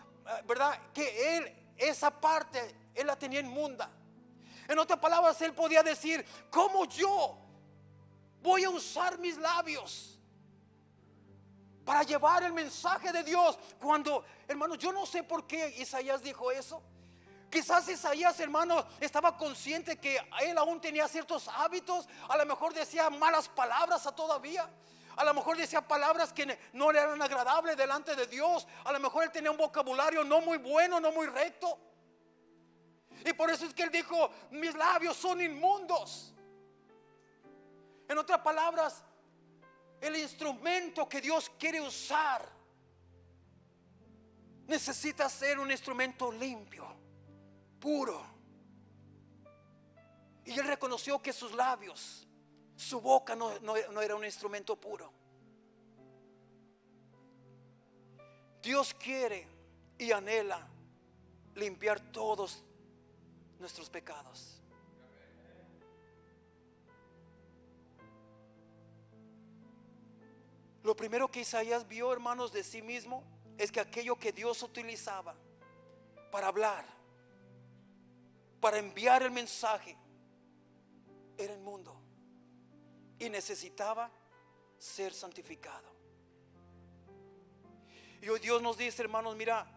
verdad, que él, esa parte, él la tenía inmunda. En otras palabras, él podía decir: ¿cómo yo voy a usar mis labios para llevar el mensaje de Dios? Cuando, hermano, yo no sé por qué Isaías dijo eso. Quizás Isaías, hermano, estaba consciente que él aún tenía ciertos hábitos. A lo mejor decía malas palabras todavía. A lo mejor decía palabras que no le eran agradables delante de Dios. A lo mejor él tenía un vocabulario no muy bueno, no muy recto. Y por eso es que él dijo: mis labios son inmundos. En otras palabras, el instrumento que Dios quiere usar necesita ser un instrumento limpio, puro. Y él reconoció que sus labios, su boca no era un instrumento puro. Dios quiere y anhela limpiar todos nuestros pecados. Lo primero que Isaías vio, hermanos, de sí mismo es que aquello que Dios utilizaba para hablar, para enviar el mensaje, era inmundo y necesitaba ser santificado. Y hoy Dios nos dice, hermanos, mira,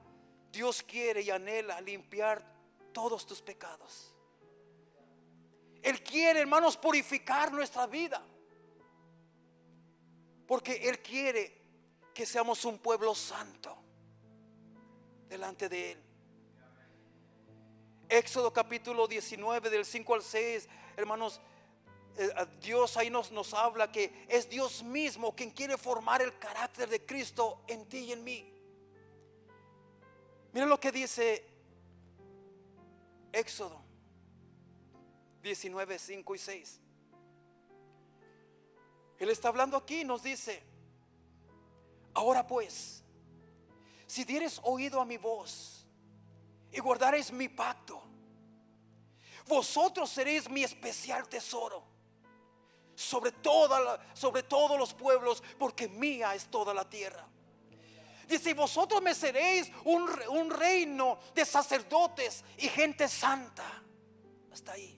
Dios quiere y anhela limpiar todos tus pecados. Él quiere, hermanos, purificar nuestra vida, porque Él quiere que seamos un pueblo santo delante de Él. Éxodo capítulo 19 del 5 al 6, hermanos, Dios ahí nos habla que es Dios mismo quien quiere formar el carácter de Cristo en ti y en mí. Miren lo que dice Éxodo 19, 5 y 6. Él está hablando aquí y nos dice: ahora pues, si dieres oído a mi voz y guardaréis mi pacto, vosotros seréis mi especial tesoro sobre todos los pueblos, porque mía es toda la tierra. Dice: y vosotros me seréis un reino de sacerdotes y gente santa. Hasta ahí.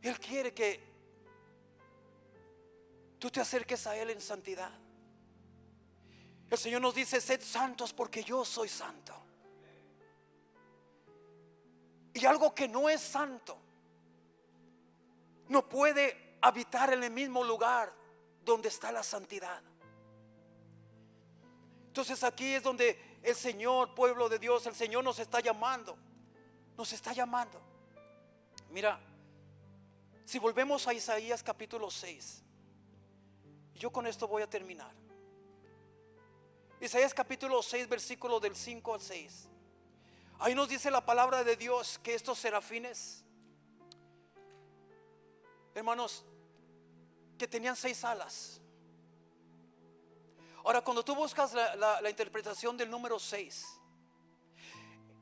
Él quiere que tú te acerques a Él en santidad. El Señor nos dice: sed santos porque yo soy santo. Y algo que no es santo no puede habitar en el mismo lugar donde está la santidad. Entonces aquí es donde el Señor, pueblo de Dios, el Señor nos está llamando. Nos está llamando. Mira, si volvemos a Isaías capítulo 6, y yo con esto voy a terminar. Isaías capítulo 6, versículo del 5 al 6. Ahí nos dice la palabra de Dios que estos serafines, hermanos, que tenían 6 alas. Ahora, cuando tú buscas la interpretación del número 6,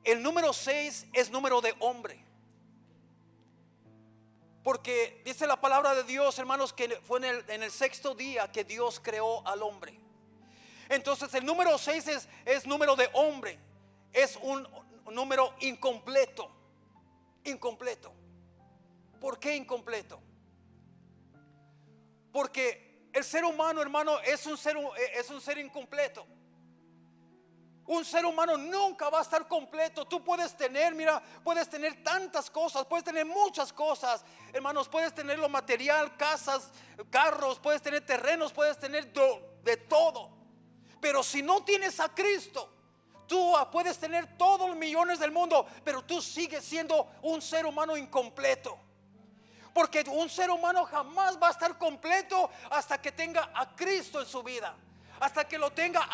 el número 6 es número de hombre. Porque dice la palabra de Dios, hermanos, que fue en el sexto día que Dios creó al hombre. Entonces el número 6 es número de hombre. Es un número incompleto. Incompleto. ¿Por qué incompleto? Porque el ser humano, hermano, es un ser incompleto. Un ser humano nunca va a estar completo. Tú puedes tener, mira, puedes tener tantas cosas, puedes tener muchas cosas, hermanos, puedes tener lo material, casas, carros, puedes tener terrenos, puedes tener de todo. Pero si no tienes a Cristo, tú puedes tener todos los millones del mundo, pero tú sigues siendo un ser humano incompleto. Porque un ser humano jamás va a estar completo hasta que tenga a Cristo en su vida, hasta que lo tenga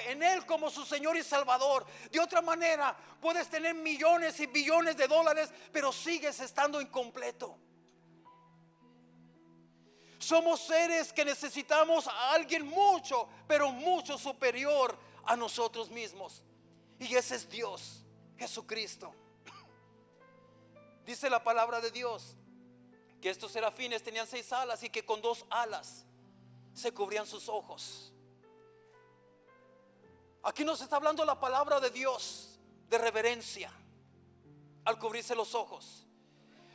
en Él como su Señor y Salvador. De otra manera, puedes tener millones y billones de dólares, pero sigues estando incompleto. Somos seres que necesitamos a alguien mucho, pero mucho superior a nosotros mismos. Y ese es Dios, Jesucristo. Dice la palabra de Dios que estos serafines tenían 6 alas y que con 2 alas se cubrían sus ojos. Aquí nos está hablando la palabra de Dios de reverencia al cubrirse los ojos.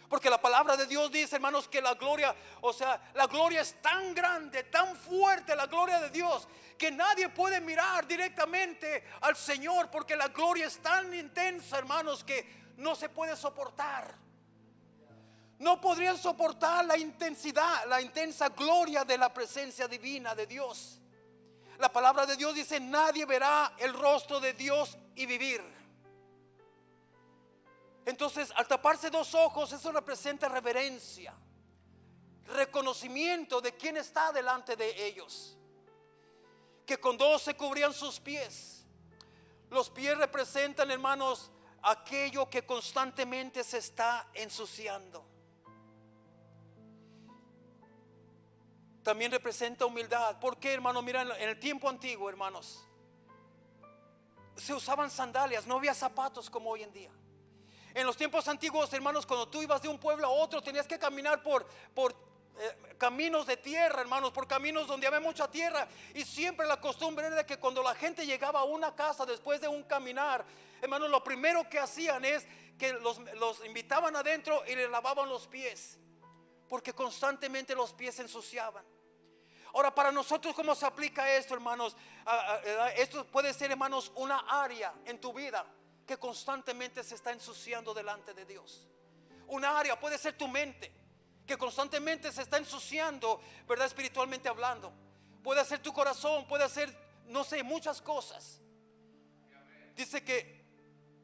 Porque la palabra de Dios dice, hermanos, que la gloria, o sea, la gloria es tan grande, tan fuerte, la gloria de Dios, que nadie puede mirar directamente al Señor, porque la gloria es tan intensa, hermanos, que no se puede soportar. No podrían soportar la intensidad, la intensa gloria de la presencia divina de Dios. La palabra de Dios dice: nadie verá el rostro de Dios y vivir. Entonces, al taparse 2 ojos, eso representa reverencia, reconocimiento de quién está delante de ellos. que con dos se cubrían sus pies. Los pies representan, hermanos, aquello que constantemente se está ensuciando. También representa humildad. ¿Por qué, hermano? Mira, en el tiempo antiguo, hermanos, se usaban sandalias, no había zapatos como hoy en día. En los tiempos antiguos, hermanos, cuando tú ibas de un pueblo a otro, tenías que caminar por caminos de tierra, hermanos, por caminos donde había mucha tierra. Y siempre la costumbre era de que cuando la gente llegaba a una casa después de un caminar, hermanos, lo primero que hacían es que los invitaban adentro y les lavaban los pies, porque constantemente los pies se ensuciaban. Ahora, para nosotros, ¿cómo se aplica esto, hermanos? Esto puede ser, hermanos, una área en tu vida que constantemente se está ensuciando delante de Dios. Una área puede ser tu mente, que constantemente se está ensuciando, ¿verdad? Espiritualmente hablando. Puede ser tu corazón, puede ser, no sé, muchas cosas. Dice que,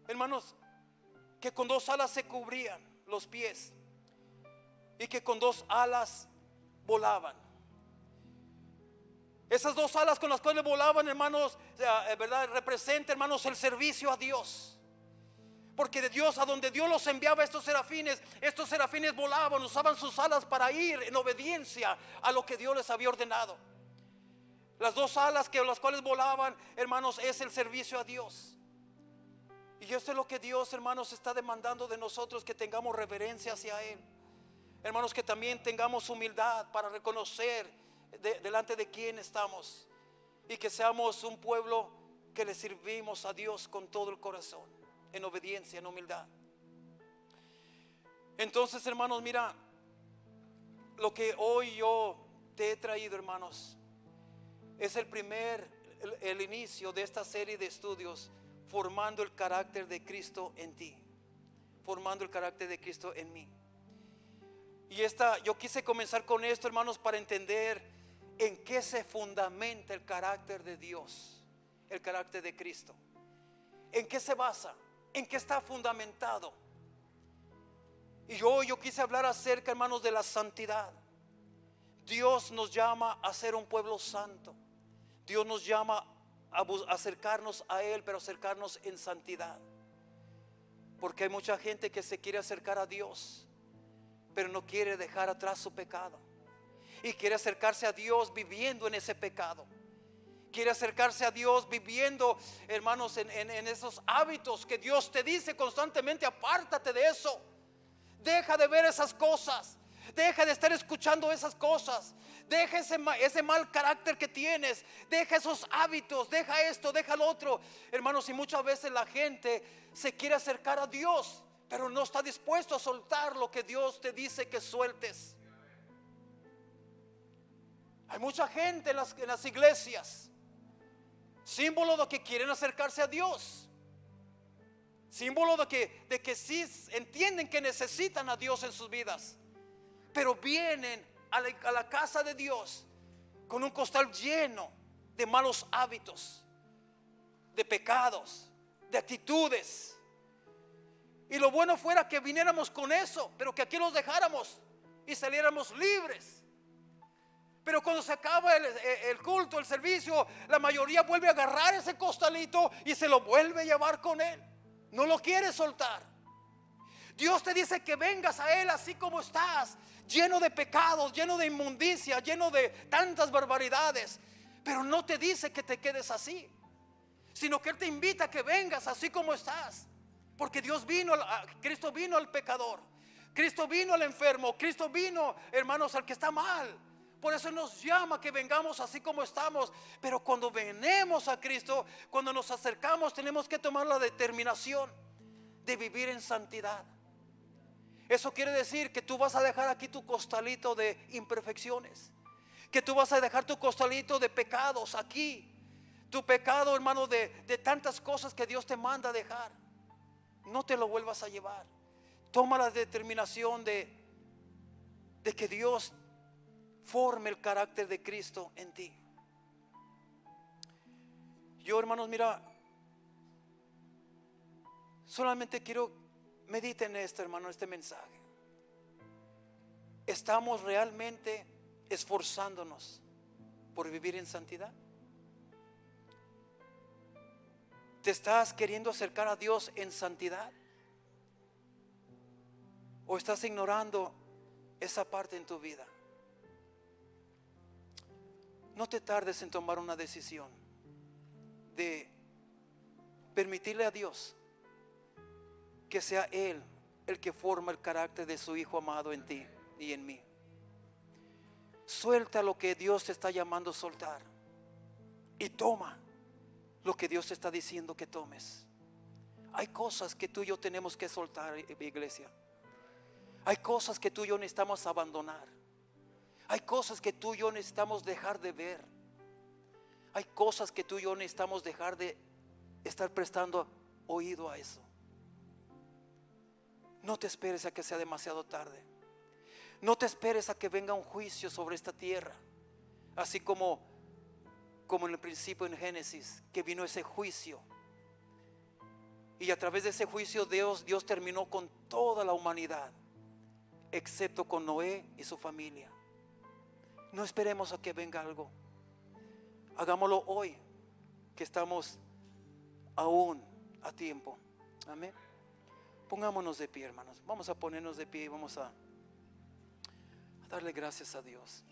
hermanos, que con dos alas se cubrían los pies y que con dos alas volaban. Esas dos alas con las cuales volaban, hermanos, ¿verdad? Representa, hermanos, el servicio a Dios. Porque de Dios, a donde Dios los enviaba, estos serafines volaban, usaban sus alas para ir en obediencia a lo que Dios les había ordenado. Las dos alas que las cuales volaban, hermanos, es el servicio a Dios. Y esto es lo que Dios, hermanos, está demandando de nosotros, que tengamos reverencia hacia Él. Hermanos, que también tengamos humildad para reconocer delante de quién estamos, y que seamos un pueblo que le servimos a Dios con todo el corazón, en obediencia, en humildad. Entonces, hermanos, mira, lo que hoy yo te he traído, hermanos, es el inicio de esta serie de estudios, formando el carácter de Cristo en ti, formando el carácter de Cristo en mí. Y yo quise comenzar con esto, hermanos, para entender en qué se fundamenta el carácter de Dios, el carácter de Cristo. ¿En qué se basa? ¿En qué está fundamentado? Y yo quise hablar acerca, hermanos, de la santidad. Dios nos llama a ser un pueblo santo. Dios nos llama a acercarnos a Él, pero acercarnos en santidad. Porque hay mucha gente que se quiere acercar a Dios, pero no quiere dejar atrás su pecado, y quiere acercarse a Dios viviendo en ese pecado. Quiere acercarse a Dios viviendo, hermanos, en esos hábitos que Dios te dice constantemente: apártate de eso. Deja de ver esas cosas. Deja de estar escuchando esas cosas. Deja ese mal carácter que tienes. Deja esos hábitos. Deja esto, deja lo otro. Hermanos, y muchas veces la gente se quiere acercar a Dios, pero no está dispuesto a soltar lo que Dios te dice que sueltes. Hay mucha gente en las iglesias, símbolo de que quieren acercarse a Dios, símbolo de que sí entienden que necesitan a Dios en sus vidas, pero vienen a la casa de Dios con un costal lleno de malos hábitos, de pecados, de actitudes. Y lo bueno fuera que viniéramos con eso, pero que aquí los dejáramos y saliéramos libres. Pero cuando se acaba el culto, el servicio, la mayoría vuelve a agarrar ese costalito y se lo vuelve a llevar con él. No lo quiere soltar. Dios te dice que vengas a Él así como estás, lleno de pecados, lleno de inmundicia, lleno de tantas barbaridades. Pero no te dice que te quedes así, sino que Él te invita a que vengas así como estás. Porque Cristo vino al pecador, Cristo vino al enfermo, Cristo vino, hermanos, al que está mal. Por eso nos llama que vengamos así como estamos. Pero cuando venimos a Cristo, cuando nos acercamos, tenemos que tomar la determinación de vivir en santidad. Eso quiere decir que tú vas a dejar aquí tu costalito de imperfecciones, que tú vas a dejar tu costalito de pecados aquí, tu pecado, hermano, de tantas cosas que Dios te manda a dejar. No te lo vuelvas a llevar. Toma la determinación de que Dios forme el carácter de Cristo en ti. Yo, hermanos, mira, solamente quiero medite en esto, hermano, este mensaje. ¿Estamos realmente esforzándonos por vivir en santidad? ¿Te estás queriendo acercar a Dios en santidad? ¿O estás ignorando esa parte en tu vida? No te tardes en tomar una decisión de permitirle a Dios que sea Él el que forma el carácter de su Hijo amado en ti y en mí. Suelta lo que Dios te está llamando a soltar y toma lo que Dios te está diciendo que tomes. Hay cosas que tú y yo tenemos que soltar, iglesia. Hay cosas que tú y yo necesitamos abandonar. Hay cosas que tú y yo necesitamos dejar de ver. Hay cosas que tú y yo necesitamos dejar de estar prestando oído a eso. No te esperes a que sea demasiado tarde. No te esperes a que venga un juicio sobre esta tierra. Así como en el principio en Génesis, que vino ese juicio. Y a través de ese juicio Dios terminó con toda la humanidad, excepto con Noé y su familia. No esperemos a que venga algo. Hagámoslo hoy, que estamos aún a tiempo. Amén. Pongámonos de pie, hermanos. Vamos a ponernos de pie y vamos a darle gracias a Dios.